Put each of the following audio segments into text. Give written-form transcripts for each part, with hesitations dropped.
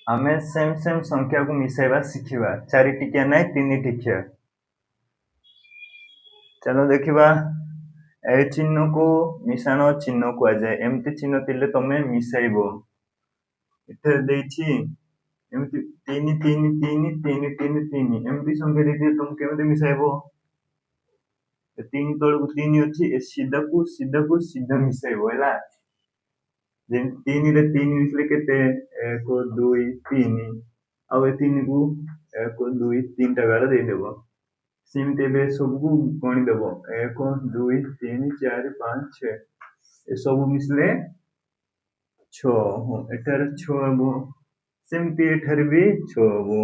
आमे same same संख्या को मिसाइबा शिखिबा। चारि टिकिया नाइ तीन टिकिया। चलो देखिबा ए चिन्ह को मिशाण चिन्ह को आजाए। एमती चिन्ह तिले तमे मिसाइबो। एथे देछि एमती 3 3 3 3 3 3 एमती संख्या देछि तुम केमते मिसाइबो। 3 तळକୁ 3 अछि ए सीधा को सीधा मिसाइबो हैला। जे 3 रे 3 मिसले केते 1 2 3 आ ए 3 को 1 2 3 टा गार दे देबो। सेमते बे सबको गणी देबो 1 2 3 4 5 6 ए सब मिसले 6 हो एटार 6 हबो। सेमते एठार भी 6 हबो।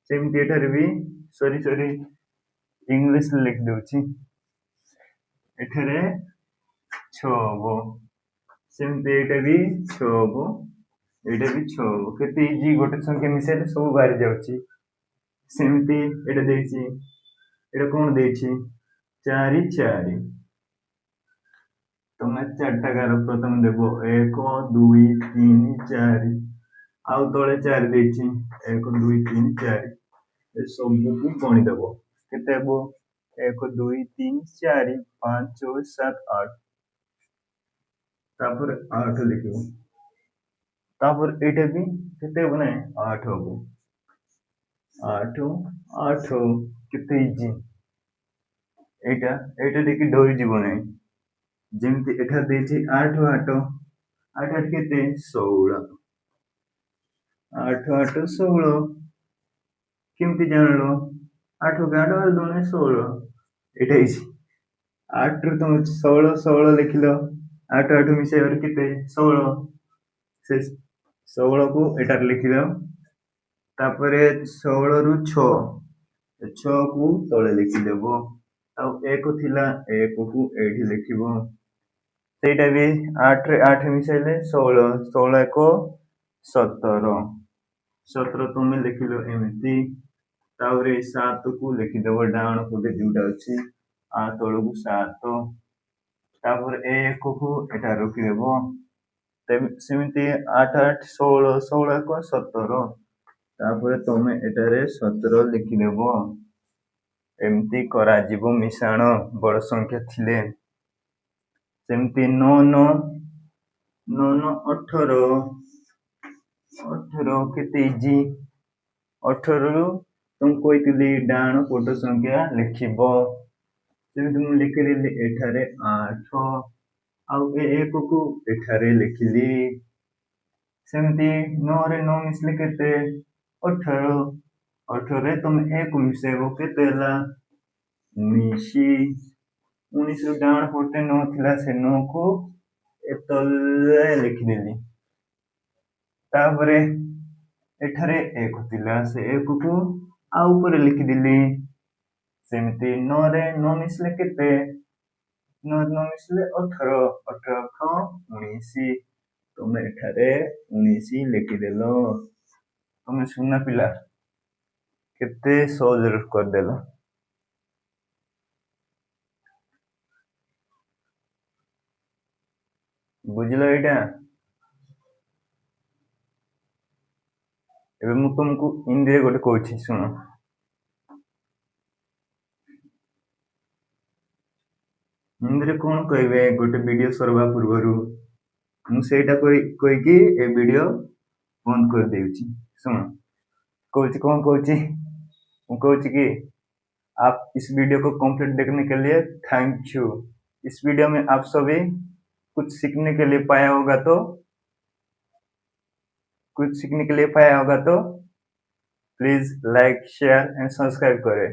सेमते एठार भी सॉरी इंग्लिश लिख दउछि। एठारे 6 हबो। सेमते एटा भी 6 हबो। एटा भी 6 हबो। केते इजी गोटे संख्या मिसाइले सब बाहर जाउछि। सेमते एटा देछि एटा कोन देछि 4 4 तमे 4 टा गार प्रथम देबो 1 2 3 4 आउ तळे 4 देछि 1 2 3 4 ए सब को गणी देबो केते हबो 1 2 3 4 5 6 7 8 तापर 8 लिखिबो। तापर एटा भी केते हबो नै 8 हबो। 8 8 केते इजी। एटा देखि डोरी जीवो नै। जेमती एठा देछि 8 8 8 8 केते 16 8 8 16 केमती जानलो 8 के 8 और 2 ने 16 एटा इजी। 8 रो तुम 16 16 लिखिलो 8 8 मिसे और केते 16 से 16 को एटार लिखिलो। तापरे 16 रु 6 6 को तळे लिखि देबो। आ 1 थिला 1 को एठी लिखिबो। सेटा भी 8 रे 8 मिसाइले 16 16 को 17 17 तुम लिखिलो एमती। तावरे 7 को लिखि देबो डाण कोटे जोटा अछि आ तळକୁ 7 तापर 1 को एटा रखि देबो। सेमिति 8 8 16 16 को 17 तापर तुम एटारे 17 लिखि देबो। एमती करा जीवो मिशाण बड़ संख्या थिले। सेमती 9 9 9 9 18 18 केते इजी। 18 रु तुम कोइतली डाण कोट संख्या लिखिबो। सेमती मु लिखि देली एठारे 8 आउ ए 1 को एठारे लिखिली। सेमती 9 रे 9 मिसले केते 18 18 रे तुम 1 मिसेबो केते हला 19 19 रु डाण कोटे 9 थिला से 9 को एतले लिखिदेली। तापरे एठारे 1 थिला से 1 को आ ऊपर लिखिदेली। सेमती 9 रे 9 मिसले केते 9 9 मिसले 18 18 को 19 तुम एठारे 19 लिखिदेलो। तुम सुना पिला केते सहज कर देलो। बुझलो एटा। एबे मु तुमको हिंदी रे गोटे कहूछि सुनो। हिंदी रे कोन कहबे गोटे वीडियो सरवा पूर्वरु मु सेटा कोइ कि ए वीडियो बंद कर देउछि। सुनो कहूछि कोन कहूछि मु कहूछि कि आप इस वीडियो को कंप्लीट देखने के लिए थैंक यू। इस वीडियो में आप सभी कुछ सीखने के लिए पाया होगा तो please like share and subscribe करें।